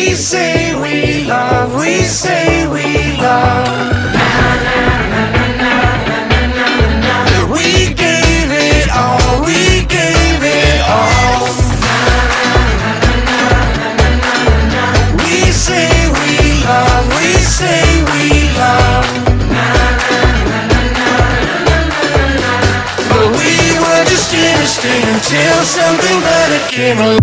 We say we love, we say we love. We gave it all, we gave it all. We say we love, we say we love. But we were just interesting until something better came along.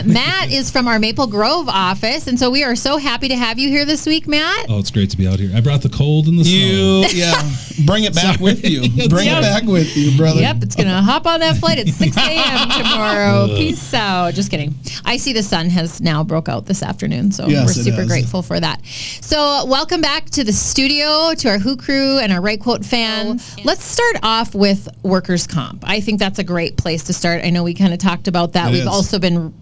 Matt is from our Maple Grove office, and so we are so happy to have you here this week, Matt. Oh, it's great to be out here. I brought the cold and the snow. Yeah, bring it back with you. Bring it back with you, brother. Yep, it's going to hop on that flight at 6 a.m. tomorrow. Peace out. Just kidding. I see the sun has now broke out this afternoon, so we're super grateful for that. So welcome back to the studio, to our WhoCrew and our RightQuote fans. Let's start off with workers' comp. I think that's a great place to start. I know we kind of talked about that. We've also been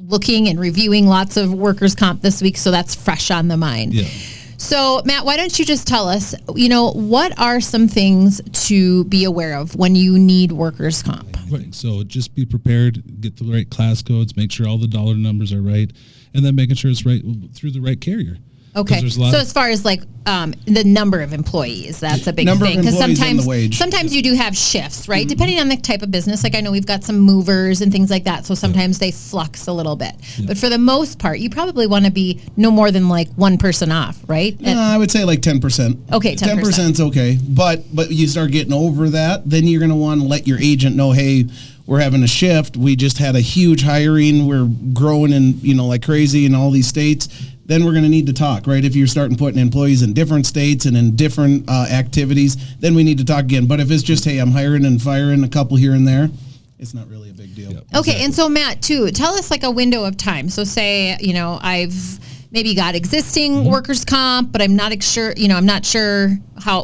looking and reviewing lots of workers' comp this week, so that's fresh on the mind. Yeah. So, Matt, why don't you just tell us, what are some things to be aware of when you need workers' comp? Right. So just be prepared, get the right class codes, make sure all the dollar numbers are right, and then making sure it's right through the right carrier. Okay. So as far as the number of employees, that's a big thing. Because sometimes you do have shifts, right? Mm-hmm. Depending on the type of business. Like I know we've got some movers and things like that. So sometimes they flux a little bit. Yeah. But for the most part, you probably want to be no more than one person off, right? I would say 10%. Okay, 10%. 10%'s okay. But you start getting over that, then you're going to want to let your agent know, hey, we're having a shift. We just had a huge hiring. We're growing like crazy in all these states. Then we're going to need to talk, right? If you're starting putting employees in different states and in different activities, then we need to talk again. But if it's just, hey, I'm hiring and firing a couple here and there, it's not really a big deal. Yep, okay, exactly. And so Matt, too, tell us a window of time. So say, I've maybe got existing workers' comp, but I'm not sure, I'm not sure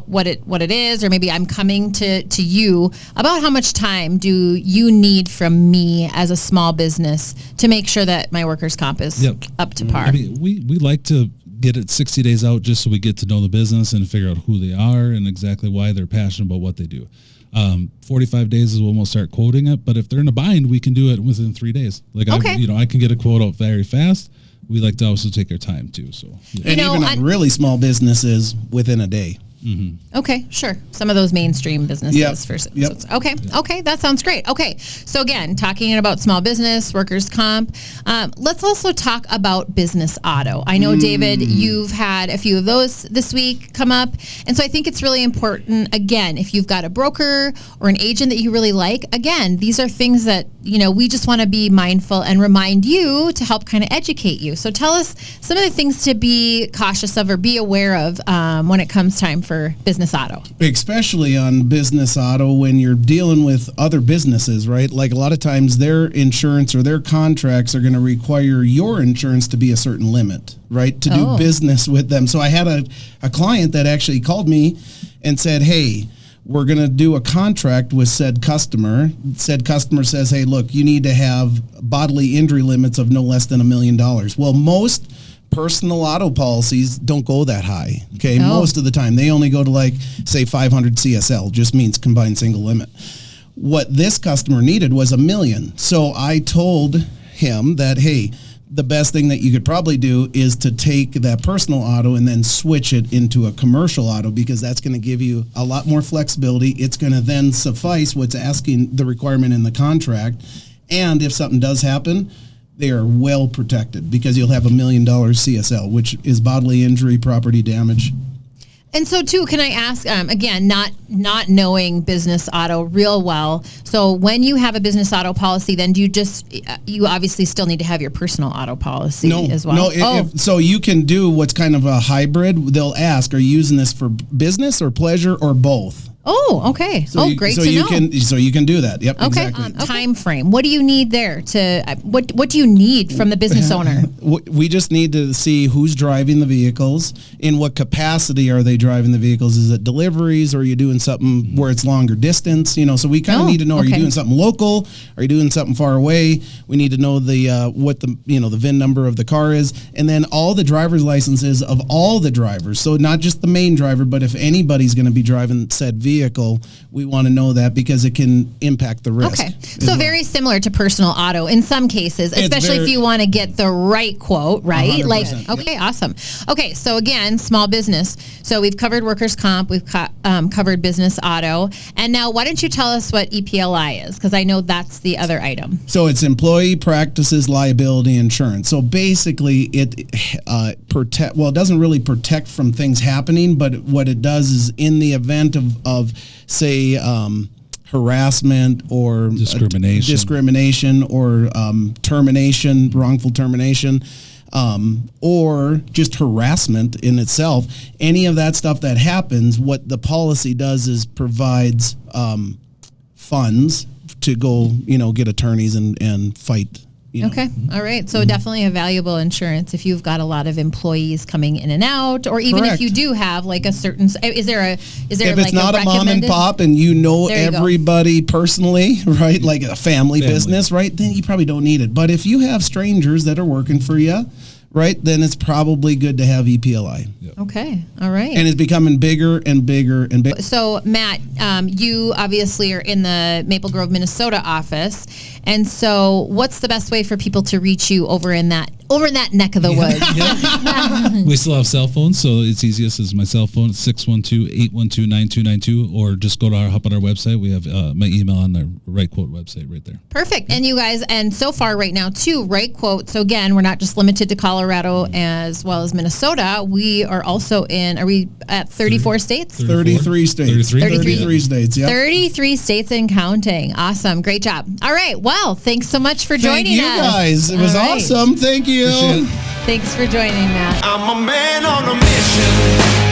what it is, or maybe I'm coming to you. About how much time do you need from me as a small business to make sure that my workers' comp is up to par? I mean, we like to get it 60 days out just so we get to know the business and figure out who they are and exactly why they're passionate about what they do. 45 days is when we'll start quoting it, but if they're in a bind, we can do it within 3 days. I can get a quote out very fast. We like to also take our time too. So, and even on really small businesses within a day. Mm-hmm. Okay, sure. Some of those mainstream businesses. Yep. Okay, that sounds great. Okay, so again, talking about small business, workers' comp, let's also talk about business auto. I know, David, you've had a few of those this week come up, and so I think it's really important, again, if you've got a broker or an agent that you really like, again, these are things that, we just want to be mindful and remind you to help kind of educate you. So tell us some of the things to be cautious of or be aware of when it comes time for business auto. Especially on business auto when you're dealing with other businesses, right? Like a lot of times their insurance or their contracts are going to require your insurance to be a certain limit, right? To do business with them. So I had a client that actually called me and said, hey, we're going to do a contract with said customer. Said customer says, hey, look, you need to have bodily injury limits of no less than $1 million. Well, most personal auto policies don't go that high. Okay. Most of the time they only go to say 500 CSL, just means combined single limit. What this customer needed was $1 million. So I told him that, hey, the best thing that you could probably do is to take that personal auto and then switch it into a commercial auto, because that's going to give you a lot more flexibility. It's going to then suffice what's asking the requirement in the contract. And if something does happen, they are well protected because you'll have $1 million CSL, which is bodily injury, property damage. And so, too, can I ask, again, not knowing business auto real well, so when you have a business auto policy, then do you obviously still need to have your personal auto policy as well? No, so you can do what's kind of a hybrid. They'll ask, are you using this for business or pleasure or both? Oh, okay. Great to know. So you can do that. Yep, Okay. exactly. Time frame. What do you need there what do you need from the business owner? We just need to see who's driving the vehicles, in what capacity are they driving the vehicles. Is it deliveries, or are you doing something where it's longer distance? So we kind of need to know, are you doing something local? Are you doing something far away? We need to know what the VIN number of the car is, and then all the driver's licenses of all the drivers. So not just the main driver, but if anybody's going to be driving said vehicle, we want to know that, because it can impact the risk. Okay. So very similar to personal auto in some cases, especially if you want to get the right quote, right? 100%, Okay, awesome. Okay, so again, small business. So we've covered workers' comp, we've covered business auto, and now why don't you tell us what EPLI is? Because I know that's the other item. So it's Employee Practices Liability Insurance. So basically, it it doesn't really protect from things happening, but what it does is, in the event of say, harassment or discrimination or termination, wrongful termination, or just harassment in itself, any of that stuff that happens, what the policy does is provides funds to go, get attorneys and fight. Okay. All right. So definitely a valuable insurance if you've got a lot of employees coming in and out, or even if you do have like a certain, is there if it's not a mom and pop and everybody personally, right? Like a family business, right? Then you probably don't need it. But if you have strangers that are working for you, right, then it's probably good to have EPLI. Yep. Okay. All right. And it's becoming bigger and bigger and bigger. So, Matt, you obviously are in the Maple Grove, Minnesota office. And so what's the best way for people to reach you over in that neck of the woods? We still have cell phones, so it's easiest is my cell phone. It's 612-812-9292, or just hop on our website. We have my email on the RightQuote website right there. Perfect. And you guys, and so far right now too, RightQuote. So again, we're not just limited to Colorado as well as Minnesota. We are also are we at 34 states? 33 states. 33 states, yeah. 33 states and counting. Awesome. Great job. All right. Well, thanks so much for joining us. Thank you guys. It was awesome. Thank you. Thanks for joining, Matt. I'm a man on a mission.